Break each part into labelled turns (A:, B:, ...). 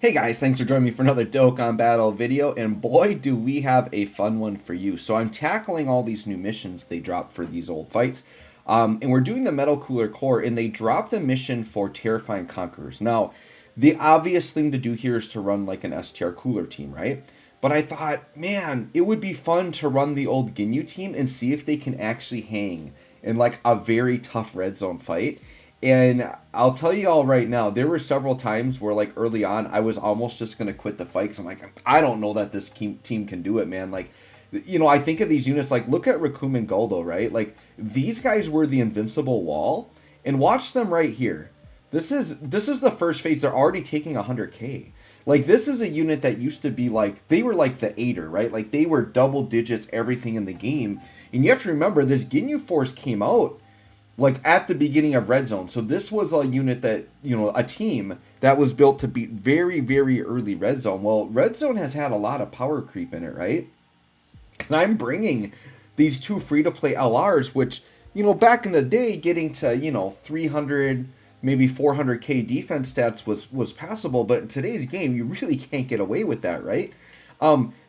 A: Hey guys, thanks for joining me for another Dokkan Battle video, and boy do we have a fun one for you. So I'm tackling all these new missions they dropped for these old fights, and we're doing the Metal Cooler Core, and they dropped a mission for Terrifying Conquerors. Now, the obvious thing to do here is to run like an STR Cooler team, right? But I thought, man, it would be fun to run the old Ginyu team and see if they can actually hang in like a very tough red zone fight. And I'll tell you all right now, there were several times where, like, early on, I was almost just going to quit the fight. Cause I'm like, I don't know that this team can do it, man. Like, I think of these units, like, look at Raccoon and Goldo, right? Like, these guys were the invincible wall. And watch them right here. This is the first phase. They're already taking 100K. Like, this is a unit that used to be, like, they were like the Aider, right? Like, they were double digits, everything in the game. And you have to remember, this Ginyu Force came out like at the beginning of Red Zone. So this was a unit that, a team that was built to beat very, very early Red Zone. Well, Red Zone has had a lot of power creep in it, right? And I'm bringing these two free-to-play LRs, which, back in the day, getting to, 300, maybe 400K defense stats was passable. But in today's game, you really can't get away with that, right?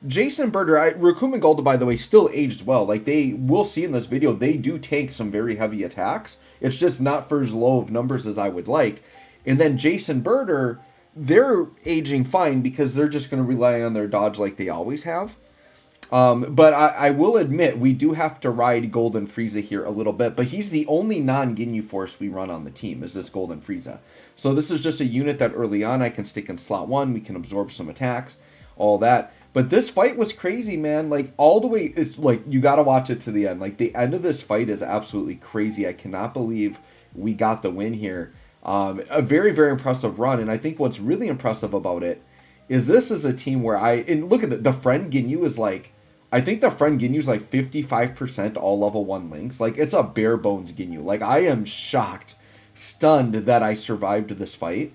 A: Jason Berger, Raccoon and Golda, by the way, still aged well. Like, we'll see in this video, they do tank some very heavy attacks. It's just not for as low of numbers as I would like. And then Jason Berger, they're aging fine because they're just going to rely on their dodge like they always have. But I will admit, we do have to ride Golden Frieza here a little bit, but he's the only non-Ginyu Force we run on the team, is this Golden Frieza. So this is just a unit that early on I can stick in slot 1, we can absorb some attacks, all that. But this fight was crazy, man. Like, all the way, it's like, you gotta watch it to the end. Like, the end of this fight is absolutely crazy. I cannot believe we got the win here. A very, very impressive run. And I think what's really impressive about it is this is a team where and look at the friend Ginyu is like, I think the friend Ginyu is like 55% all level 1 links. Like, it's a bare bones Ginyu. Like, I am shocked, stunned that I survived this fight.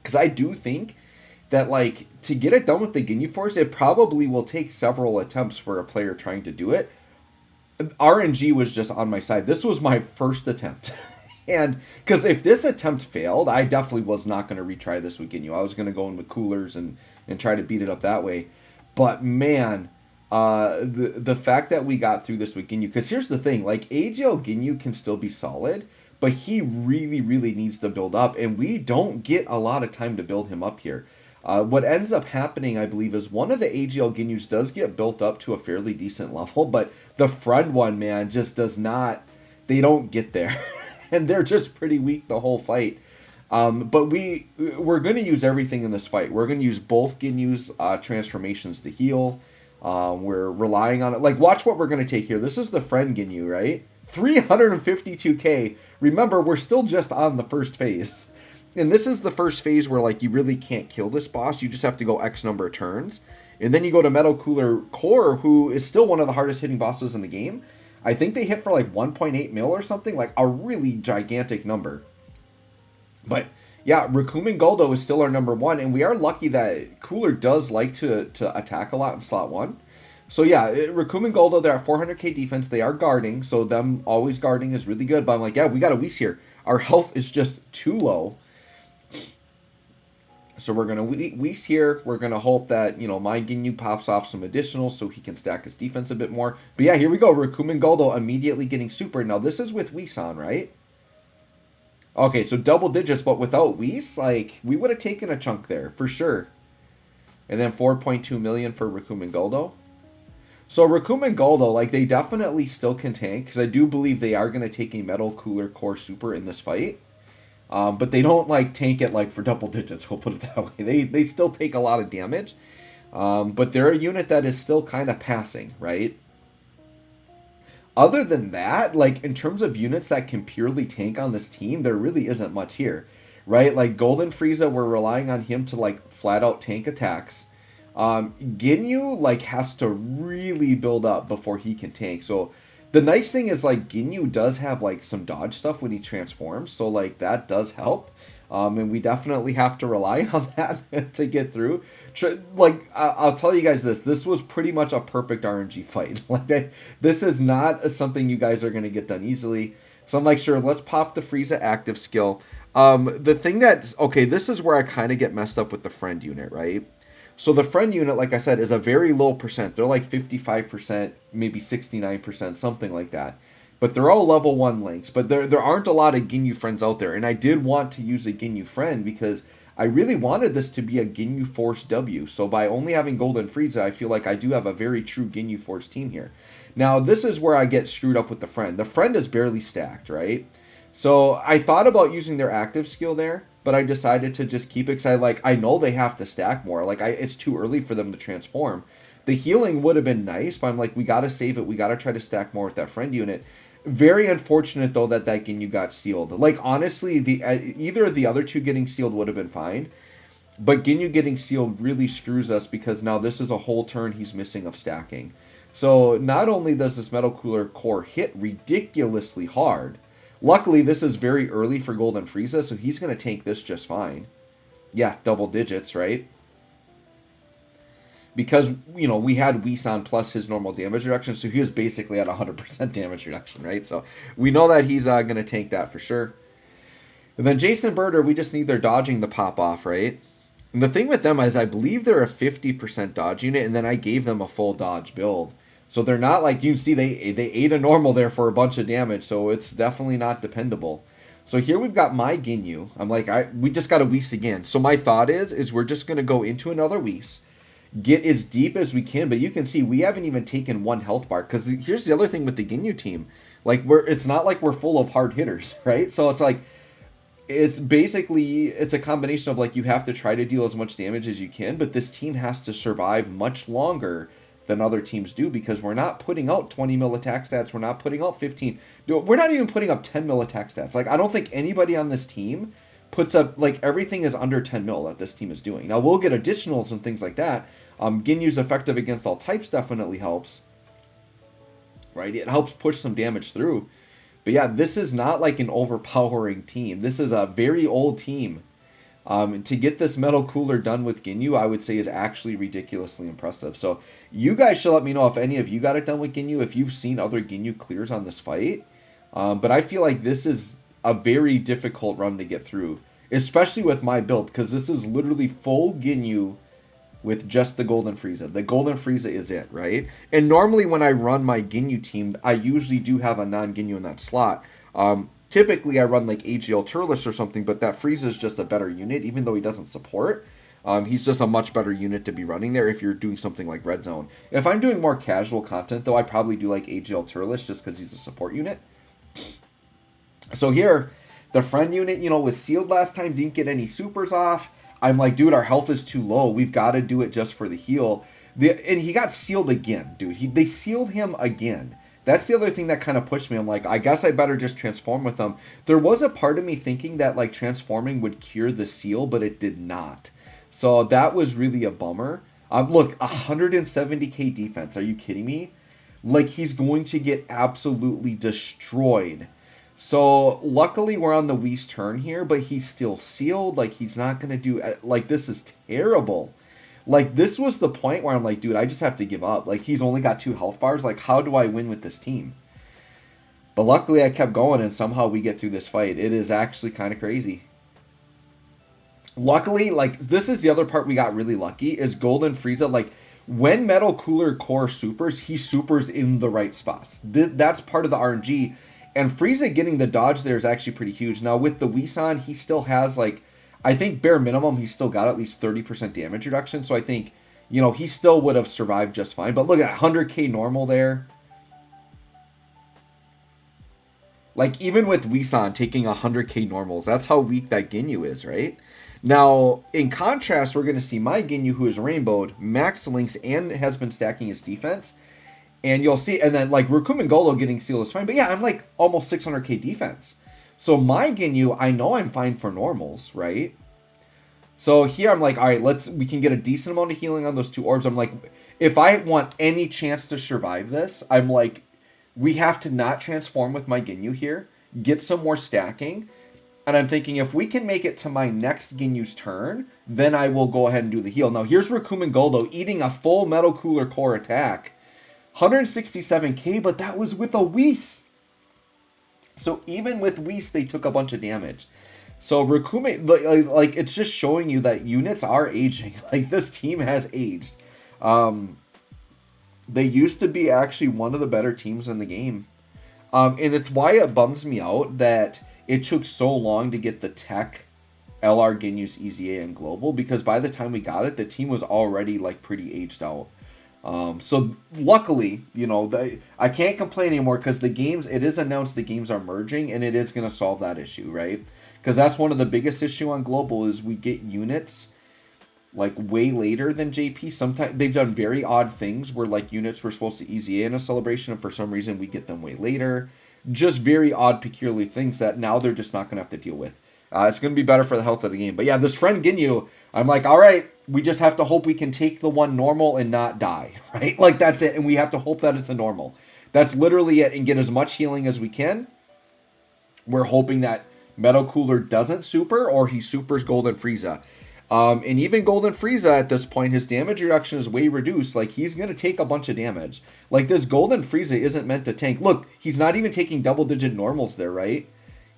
A: Because I do think that, like, to get it done with the Ginyu Force, it probably will take several attempts for a player trying to do it. RNG was just on my side. This was my first attempt. And because if this attempt failed, I definitely was not going to retry this with Ginyu. I was going to go in with coolers and try to beat it up that way. But man, the fact that we got through this with Ginyu, because here's the thing, like, AGL Ginyu can still be solid, but he really, really needs to build up, and we don't get a lot of time to build him up here. What ends up happening, I believe, is one of the AGL Ginyus does get built up to a fairly decent level, but the friend one, man, just does not, they don't get there. And they're just pretty weak the whole fight. But we're going to use everything in this fight. We're going to use both Ginyu's transformations to heal. We're relying on it. Like, watch what we're going to take here. This is the friend Ginyu, right? 352k. Remember, we're still just on the first phase. And this is the first phase where, like, you really can't kill this boss. You just have to go X number of turns. And then you go to Metal Cooler Core, who is still one of the hardest hitting bosses in the game. I think they hit for like 1.8 mil or something, like a really gigantic number. But yeah, Raccoon and Goldo is still our number 1. And we are lucky that Cooler does like to attack a lot in slot 1. So yeah, Raccoon and Goldo, they're at 400k defense. They are guarding, so them always guarding is really good. But I'm like, yeah, we got a Whis here. Our health is just too low. So we're going to Whis here. We're going to hope that, my Ginyu pops off some additional so he can stack his defense a bit more. But yeah, here we go. Raccoon and Goldo immediately getting super. Now, this is with Whis on, right? Okay, so double digits, but without Whis, like, we would have taken a chunk there, for sure. And then 4.2 million for Raccoon and Goldo. So Raccoon and Goldo, like, they definitely still can tank, because I do believe they are going to take a Metal Cooler Core Super in this fight. But they don't, like, tank it, like, for double digits, we'll put it that way. They still take a lot of damage. But they're a unit that is still kind of passing, right? Other than that, like, in terms of units that can purely tank on this team, there really isn't much here, right? Like, Golden Frieza, we're relying on him to, like, flat-out tank attacks. Ginyu, like, has to really build up before he can tank. So the nice thing is, like, Ginyu does have, like, some dodge stuff when he transforms. So, like, that does help. And we definitely have to rely on that to get through. Like, I'll tell you guys this. This was pretty much a perfect RNG fight. Like, this is not something you guys are going to get done easily. So I'm like, sure, let's pop the Frieza active skill. The thing that's, okay, this is where I kind of get messed up with the friend unit, right? So the friend unit, like I said, is a very low percent. They're like 55%, maybe 69%, something like that. But they're all level 1 links. But there aren't a lot of Ginyu friends out there. And I did want to use a Ginyu friend because I really wanted this to be a Ginyu Force W. So by only having Golden Frieza, I feel like I do have a very true Ginyu Force team here. Now, this is where I get screwed up with the friend. The friend is barely stacked, right? So I thought about using their active skill there, but I decided to just keep it because I know they have to stack more. It's too early for them to transform. The healing would have been nice, but I'm like, we got to save it. We got to try to stack more with that friend unit. Very unfortunate, though, that Ginyu got sealed. Like, honestly, either of the other two getting sealed would have been fine. But Ginyu getting sealed really screws us because now this is a whole turn he's missing of stacking. So not only does this Metal Cooler core hit ridiculously hard, luckily this is very early for Golden Frieza, so he's going to tank this just fine. Yeah, double digits, right? Because, you know, we had Whisan plus his normal damage reduction, so he was basically at 100% damage reduction, right? So we know that he's going to tank that for sure. And then Jason Birder, we just need their dodging to pop off, right? And the thing with them is I believe they're a 50% dodge unit, and then I gave them a full dodge build. So they're not like, you can see they ate a normal there for a bunch of damage, so it's definitely not dependable. So here we've got my Ginyu. I'm like, we just got to Whis again. So my thought is we're just going to go into another Whis, get as deep as we can, but you can see we haven't even taken one health bar, because here's the other thing with the Ginyu team. Like, it's not like we're full of hard hitters, right? So it's like, it's a combination of like, you have to try to deal as much damage as you can, but this team has to survive much longer than other teams do, because we're not putting out 20 mil attack stats, we're not putting out 15, we're not even putting up 10 mil attack stats. Like, I don't think anybody on this team puts up, like, everything is under 10 mil that this team is doing. Now, we'll get additionals and things like that. Ginyu's effective against all types definitely helps, right? It helps push some damage through. But yeah, this is not like an overpowering team. This is a very old team. To get this Metal Cooler done with Ginyu, I would say is actually ridiculously impressive. So you guys should let me know if any of you got it done with Ginyu, if you've seen other Ginyu clears on this fight. But I feel like this is a very difficult run to get through, especially with my build, because this is literally full Ginyu with just the Golden Frieza. The Golden Frieza is it, right? And normally when I run my Ginyu team, I usually do have a non-Ginyu in that slot. Typically I run like AGL Turles or something, but that Frieza is just a better unit, even though he doesn't support. He's just a much better unit to be running there if you're doing something like Red Zone. If I'm doing more casual content, though, I probably do like AGL Turles just because he's a support unit. So here, the friend unit, you know, was sealed last time, didn't get any supers off. I'm like, dude, our health is too low. We've got to do it just for the heal. And he got sealed again, dude. They sealed him again. That's the other thing that kind of pushed me. I'm like, I guess I better just transform with them. There was a part of me thinking that like transforming would cure the seal, but it did not. So that was really a bummer. Look, 170k defense. Are you kidding me? Like, he's going to get absolutely destroyed. So luckily we're on the Whis turn here, but he's still sealed. Like, he's not going to do, like, this is terrible. Like, this was the point where I'm like, dude, I just have to give up. Like, he's only got 2 health bars. Like, how do I win with this team? But luckily I kept going and somehow we get through this fight. It is actually kind of crazy. Luckily, like, this is the other part we got really lucky, is Golden Frieza, like, when Metal Cooler Core supers, he supers in the right spots. That's part of the RNG. And Frieza getting the dodge there is actually pretty huge. Now, with the Whisan, he still has, like, I think bare minimum, he's still got at least 30% damage reduction. So I think, you know, he still would have survived just fine. But look at 100k normal there. Like, even with Whisan taking 100k normals, that's how weak that Ginyu is, right? Now, in contrast, we're going to see my Ginyu, who is rainbowed, max links, and has been stacking his defense. And you'll see, and then, like, Rakumen Golo getting sealed is fine. But yeah, I'm, like, almost 600k defense. So my Ginyu, I know I'm fine for normals, right? So here I'm like, all right, we can get a decent amount of healing on those 2 orbs. I'm like, if I want any chance to survive this, I'm like, we have to not transform with my Ginyu here, get some more stacking. And I'm thinking, if we can make it to my next Ginyu's turn, then I will go ahead and do the heal. Now, here's Rakumen Golo eating a full Metal Cooler Core attack. 167k, but that was with a Whis. So even with Whis, they took a bunch of damage. So Rakume, like it's just showing you that units are aging. Like this team has aged. They used to be actually one of the better teams in the game. And it's why it bums me out that it took so long to get the tech LR Ginyu's EZA and Global, because by the time we got it, the team was already like pretty aged out. So luckily, you know, I can't complain anymore because the games, it is announced the games are merging and it is going to solve that issue, right? Because that's one of the biggest issue on Global is we get units like way later than JP. Sometimes they've done very odd things where like units were supposed to EZA in a celebration and for some reason we get them way later. Just very odd, peculiar things that now they're just not going to have to deal with. It's going to be better for the health of the game. But yeah, this friend Ginyu, I'm like, all right, we just have to hope we can take the one normal and not die, right? Like that's it. And we have to hope that it's a normal. That's literally it, and get as much healing as we can. We're hoping that Metal Cooler doesn't super or he supers Golden Frieza. And even Golden Frieza at this point, his damage reduction is way reduced. Like he's going to take a bunch of damage. Like this Golden Frieza isn't meant to tank. Look, he's not even taking double-digit normals there, right?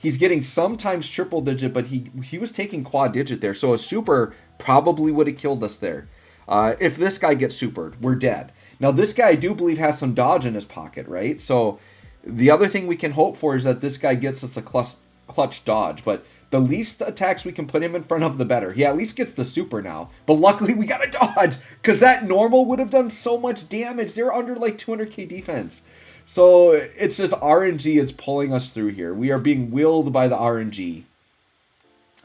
A: He's getting sometimes triple digit, but he was taking quad digit there. So a super probably would have killed us there. If this guy gets supered, we're dead. Now this guy I do believe has some dodge in his pocket, right? So the other thing we can hope for is that this guy gets us a clutch dodge. But the least attacks we can put him in front of, the better. He at least gets the super now. But luckily we got a dodge because that normal would have done so much damage. They're under like 200k defense. So it's just RNG is pulling us through here. We are being willed by the RNG.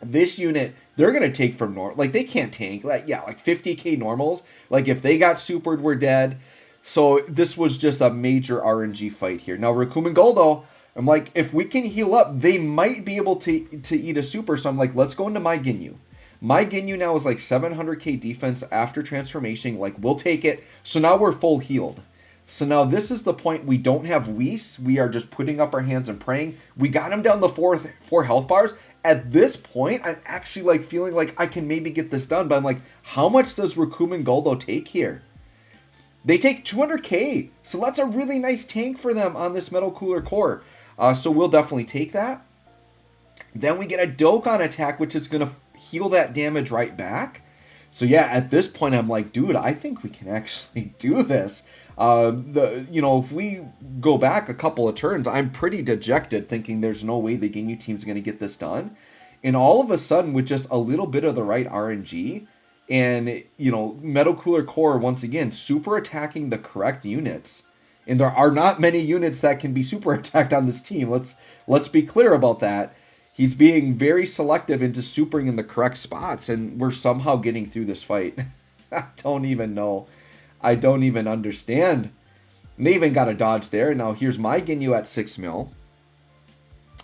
A: This unit, they're going to take from normal. Like, they can't tank. Like 50k normals. Like, if they got supered, we're dead. So this was just a major RNG fight here. Now, Rakumen Goldo, I'm like, if we can heal up, they might be able to eat a super. So I'm like, let's go into my Ginyu. My Ginyu now is like 700k defense after transformation. Like, we'll take it. So now we're full healed. So now this is the point we don't have Whis. We are just putting up our hands and praying. We got him down the four health bars. At this point, I'm actually like feeling like I can maybe get this done. But I'm like, how much does Rakumen Goldo take here? They take 200k. So that's a really nice tank for them on this Metal Cooler core. So we'll definitely take that. Then we get a Dokkan attack, which is going to heal that damage right back. So yeah, at this point, I'm like, dude, I think we can actually do this. If we go back a couple of turns, I'm pretty dejected thinking there's no way the Ginyu team's going to get this done. And all of a sudden, with just a little bit of the right RNG and, Metal Cooler Core, once again, super attacking the correct units. And there are not many units that can be super attacked on this team. Let's be clear about that. He's being very selective into supering in the correct spots, and we're somehow getting through this fight. I don't even know. I don't even understand. And they even got a dodge there. Now here's my Ginyu at 6 mil.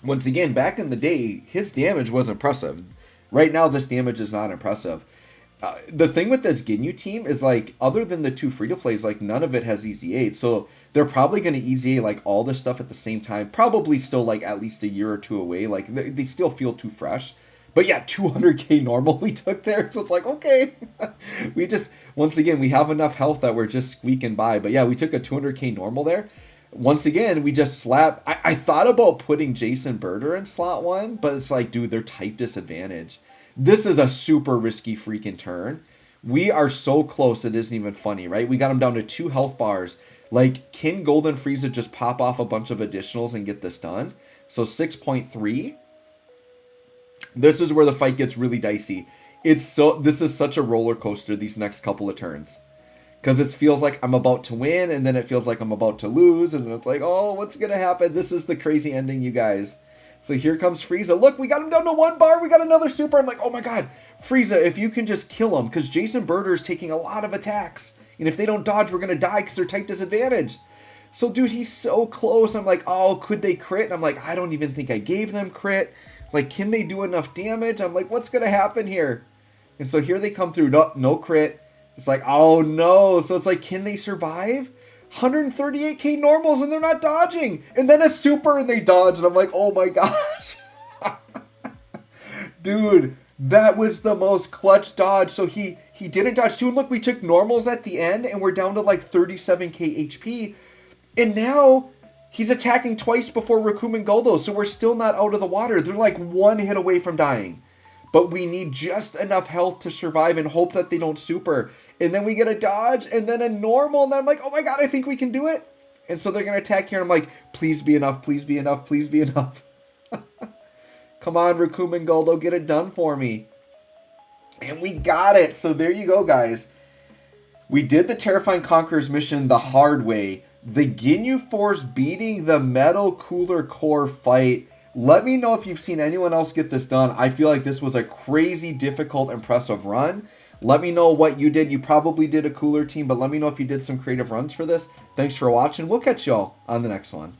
A: Once again, back in the day, his damage was impressive. Right now, this damage is not impressive. The thing with this Ginyu team is, like, other than the two free-to-plays, like, none of it has EZA. So they're probably going to EZA, like, all this stuff at the same time. Probably still, like, at least a year or two away. Like, they still feel too fresh. But yeah, 200k normal we took there. So it's like, okay. We just, once again, we have enough health that we're just squeaking by. But yeah, we took a 200k normal there. Once again, we just slap. I thought about putting Jason Birder in slot 1. But it's like, dude, they're type disadvantage. This is a super risky freaking turn. We are so close, it isn't even funny, right? We got him down to 2 health bars. Like, can Golden Frieza just pop off a bunch of additionals and get this done? So 6.3. This is where the fight gets really dicey. This is such a roller coaster these next couple of turns. Because it feels like I'm about to win, and then it feels like I'm about to lose, and then it's like, oh, what's going to happen? This is the crazy ending, you guys. So here comes Frieza. Look, we got him down to 1 bar. We got another super. I'm like, oh my god. Frieza, if you can just kill him. Because Jason Birder is taking a lot of attacks. And if they don't dodge, we're going to die because they're type disadvantage. So, dude, he's so close. I'm like, oh, could they crit? And I'm like, I don't even think I gave them crit. Like, can they do enough damage? I'm like, what's going to happen here? And so here they come through. No crit. It's like, oh, no. So it's like, can they survive? 138k normals and they're not dodging. And then a super and they dodge. And I'm like, oh my gosh. Dude, that was the most clutch dodge. So he didn't dodge too. And look, we took normals at the end and we're down to like 37k HP. And now He's attacking twice before Raccoon Goldo, so we're still not out of the water. They're like one hit away from dying. But we need just enough health to survive and hope that they don't super. And then we get a dodge and then a normal. And I'm like, oh my god, I think we can do it. And so they're going to attack here. And I'm like, please be enough, please be enough, please be enough. Come on, Raccoon Goldo, get it done for me. And we got it. So there you go, guys. We did the Terrifying Conquerors mission the hard way. The Ginyu Force beating the Metal Cooler Core fight. Let me know if you've seen anyone else get this done. I feel like this was a crazy, difficult, impressive run. Let me know what you did. You probably did a cooler team, but let me know if you did some creative runs for this. Thanks for watching. We'll catch y'all on the next one.